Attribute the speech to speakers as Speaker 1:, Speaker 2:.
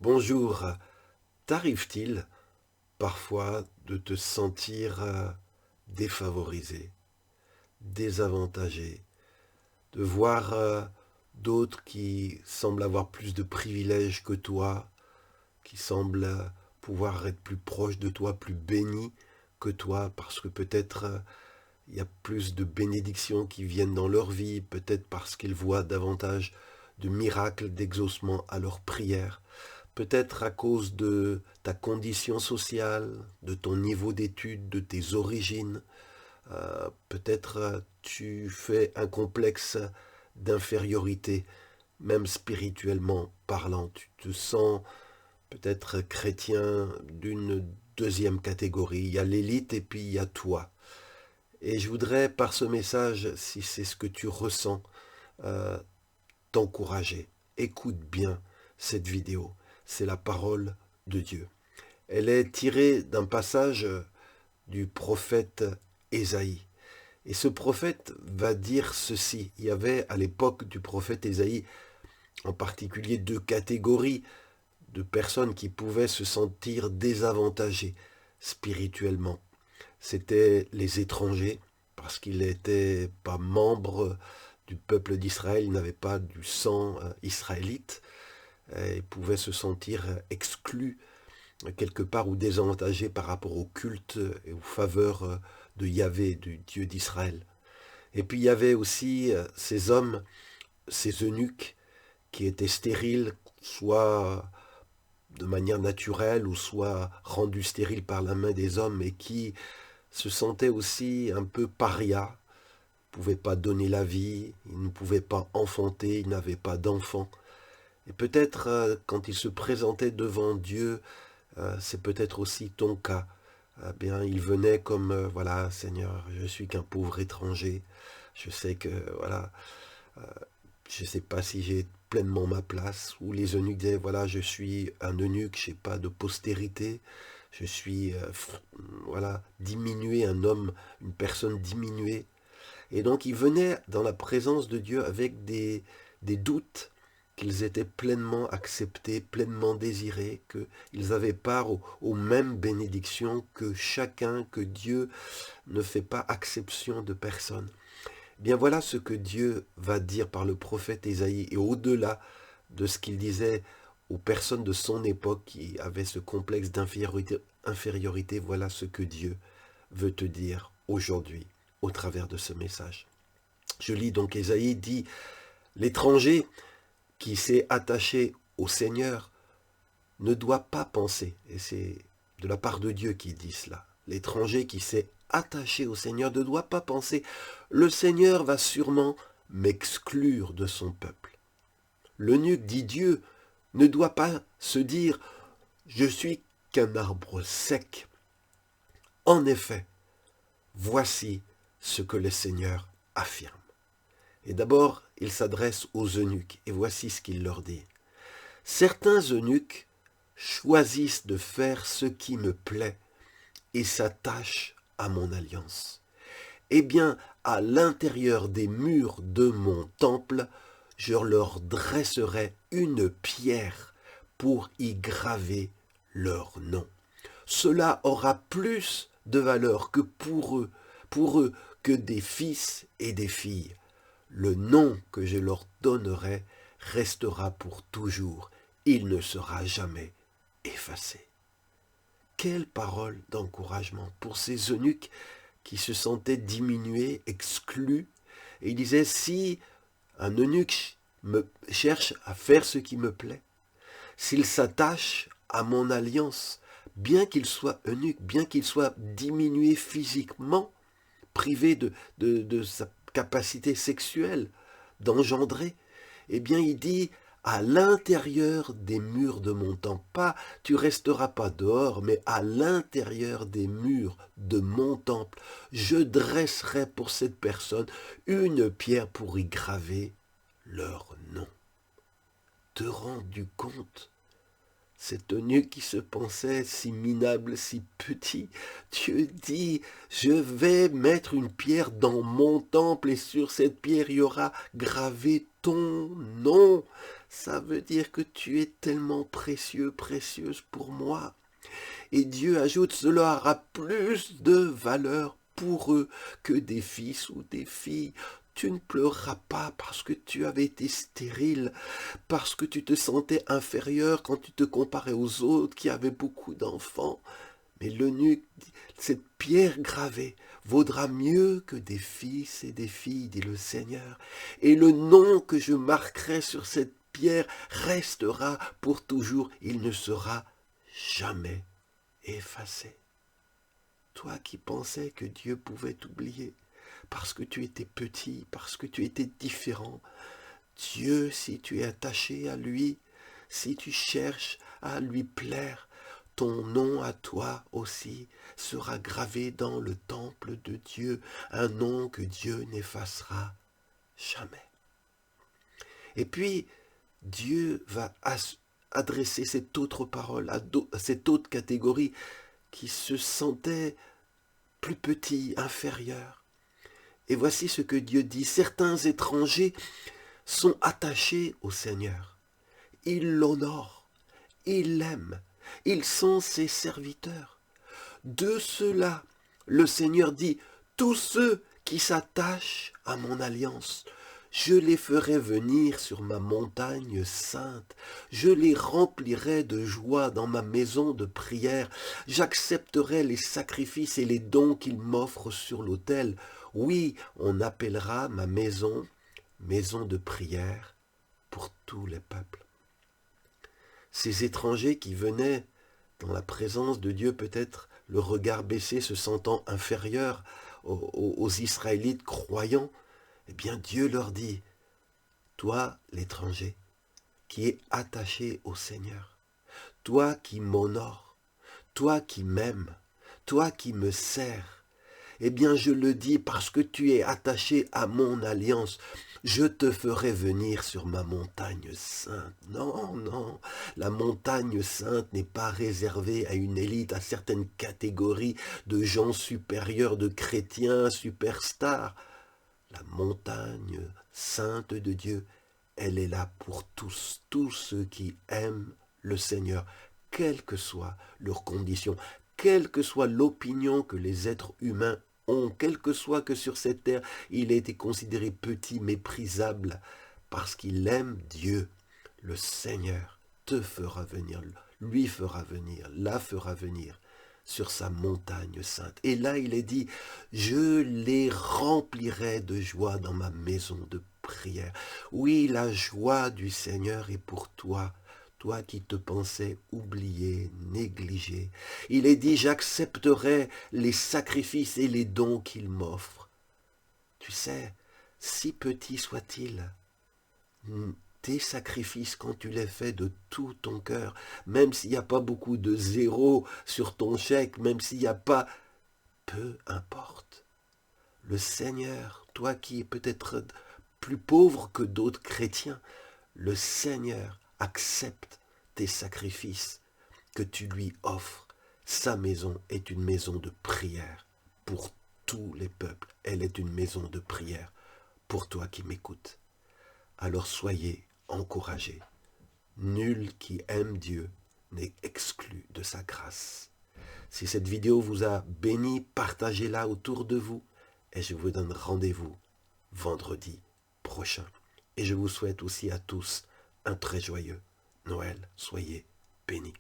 Speaker 1: Bonjour, t'arrive-t-il parfois de te sentir défavorisé, désavantagé, de voir d'autres qui semblent avoir plus de privilèges que toi, qui semblent pouvoir être plus proches de toi, plus bénis que toi, parce que peut-être il y a plus de bénédictions qui viennent dans leur vie, peut-être parce qu'ils voient davantage de miracles, d'exaucement à leurs prières. Peut-être à cause de ta condition sociale, de ton niveau d'études, de tes origines. Peut-être tu fais un complexe d'infériorité, même spirituellement parlant. Tu te sens peut-être chrétien d'une deuxième catégorie. Il y a l'élite et puis il y a toi. Et je voudrais par ce message, si c'est ce que tu ressens, euh, t'encourager. Écoute bien cette vidéo. C'est la parole de Dieu. Elle est tirée d'un passage du prophète Ésaïe. Et ce prophète va dire ceci. Il y avait à l'époque du prophète Ésaïe en particulier deux catégories de personnes qui pouvaient se sentir désavantagées spirituellement. C'étaient les étrangers, parce qu'ils n'étaient pas membres du peuple d'Israël, ils n'avaient pas du sang israélite, et ils pouvaient se sentir exclus quelque part ou désavantagés par rapport au culte et aux faveurs de Yahvé, du Dieu d'Israël. Et puis il y avait aussi ces hommes, ces eunuques, qui étaient stériles, soit de manière naturelle ou soit rendus stériles par la main des hommes et qui se sentaient aussi un peu parias, ne pouvaient pas donner la vie, ils ne pouvaient pas enfanter, ils n'avaient pas d'enfants. Et peut-être quand ils se présentaient devant Dieu, c'est peut-être aussi ton cas. Bien, il venait comme, voilà, Seigneur, je suis qu'un pauvre étranger. Je sais que, voilà, je ne sais pas si j'ai pleinement ma place. Ou les eunuques disaient, voilà, je suis un eunuque, je n'ai pas de postérité. Je suis, voilà, diminué, un homme, une personne diminuée. Et donc, ils venaient dans la présence de Dieu avec des doutes qu'ils étaient pleinement acceptés, pleinement désirés, qu'ils avaient part aux mêmes bénédictions que chacun, que Dieu ne fait pas exception de personne. Bien voilà ce que Dieu va dire par le prophète Ésaïe, et au-delà de ce qu'il disait aux personnes de son époque qui avaient ce complexe d'infériorité, voilà ce que Dieu veut te dire aujourd'hui au travers de ce message. Je lis donc Ésaïe dit, l'étranger qui s'est attaché au Seigneur ne doit pas penser, et c'est de la part de Dieu qui dit cela, l'étranger qui s'est attaché au Seigneur ne doit pas penser, le Seigneur va sûrement m'exclure de son peuple. L'eunuque dit Dieu ne doit pas se dire, je suis qu'un arbre sec. En effet, voici ce que le Seigneur affirme. Et d'abord, il s'adresse aux eunuques, et voici ce qu'il leur dit. Certains eunuques choisissent de faire ce qui me plaît et s'attachent à mon alliance. Eh bien, à l'intérieur des murs de mon temple, je leur dresserai une pierre pour y graver leur nom. Cela aura plus de valeur que pour eux que des fils et des filles. Le nom que je leur donnerai restera pour toujours. Il ne sera jamais effacé. Quelle parole d'encouragement pour ces eunuques qui se sentaient diminués, exclus. Et il disait, si un eunuque me cherche à faire ce qui me plaît, s'il s'attache à mon alliance, bien qu'il soit eunuque, bien qu'il soit diminué physiquement, privé de sa capacité sexuelle d'engendrer, eh bien il dit à l'intérieur des murs de mon temple, pas tu resteras pas dehors, mais à l'intérieur des murs de mon temple, je dresserai pour cette personne une pierre pour y graver leur nom. Te rends-tu compte? Cet eunuque qui se pensait si minable, si petit, Dieu dit, je vais mettre une pierre dans mon temple et sur cette pierre il y aura gravé ton nom. Ça veut dire que tu es tellement précieux, précieuse pour moi. Et Dieu ajoute, cela aura plus de valeur pour eux que des fils ou des filles. Tu ne pleureras pas parce que tu avais été stérile, parce que tu te sentais inférieur quand tu te comparais aux autres qui avaient beaucoup d'enfants. Mais l'eunuque, cette pierre gravée, vaudra mieux que des fils et des filles, dit le Seigneur. Et le nom que je marquerai sur cette pierre restera pour toujours, il ne sera jamais effacé. Toi qui pensais que Dieu pouvait t'oublier, parce que tu étais petit, parce que tu étais différent, Dieu, si tu es attaché à lui, si tu cherches à lui plaire, ton nom à toi aussi sera gravé dans le temple de Dieu, un nom que Dieu n'effacera jamais. Et puis, Dieu va adresser cette autre parole à cette autre catégorie qui se sentait plus petit, inférieur. Et voici ce que Dieu dit, certains étrangers sont attachés au Seigneur. Ils l'honorent, ils l'aiment, ils sont ses serviteurs. De ceux-là, le Seigneur dit, tous ceux qui s'attachent à mon alliance, je les ferai venir sur ma montagne sainte, je les remplirai de joie dans ma maison de prière, j'accepterai les sacrifices et les dons qu'ils m'offrent sur l'autel. Oui, on appellera ma maison, maison de prière pour tous les peuples. Ces étrangers qui venaient dans la présence de Dieu, peut-être le regard baissé, se sentant inférieurs aux Israélites croyants, eh bien Dieu leur dit, toi l'étranger, qui es attaché au Seigneur, toi qui m'honores, toi qui m'aimes, toi qui me sers, eh bien je le dis parce que tu es attaché à mon alliance, je te ferai venir sur ma montagne sainte. Non, non, la montagne sainte n'est pas réservée à une élite, à certaines catégories de gens supérieurs, de chrétiens, superstars. La montagne sainte de Dieu, elle est là pour tous, tous ceux qui aiment le Seigneur, quelles que soient leurs conditions, quelle que soit l'opinion que les êtres humains ont, quel que soit que sur cette terre il ait été considéré petit, méprisable, parce qu'il aime Dieu, le Seigneur te fera venir, lui fera venir, la fera venir sur sa montagne sainte. Et là, il est dit, je les remplirai de joie dans ma maison de prière. Oui, la joie du Seigneur est pour toi, toi qui te pensais oublié, négligé. Il est dit, j'accepterai les sacrifices et les dons qu'il m'offre. Tu sais, si petits soient-ils, tes sacrifices, quand tu les fais de tout ton cœur, même s'il n'y a pas beaucoup de zéros sur ton chèque, même s'il n'y a pas, peu importe. Le Seigneur, toi qui es peut-être plus pauvre que d'autres chrétiens, le Seigneur accepte tes sacrifices que tu lui offres. Sa maison est une maison de prière pour tous les peuples. Elle est une maison de prière pour toi qui m'écoutes. Alors soyez encouragés. Nul qui aime Dieu n'est exclu de sa grâce. Si cette vidéo vous a béni, partagez-la autour de vous et je vous donne rendez-vous vendredi prochain. Et je vous souhaite aussi à tous un très joyeux Noël. Soyez bénis.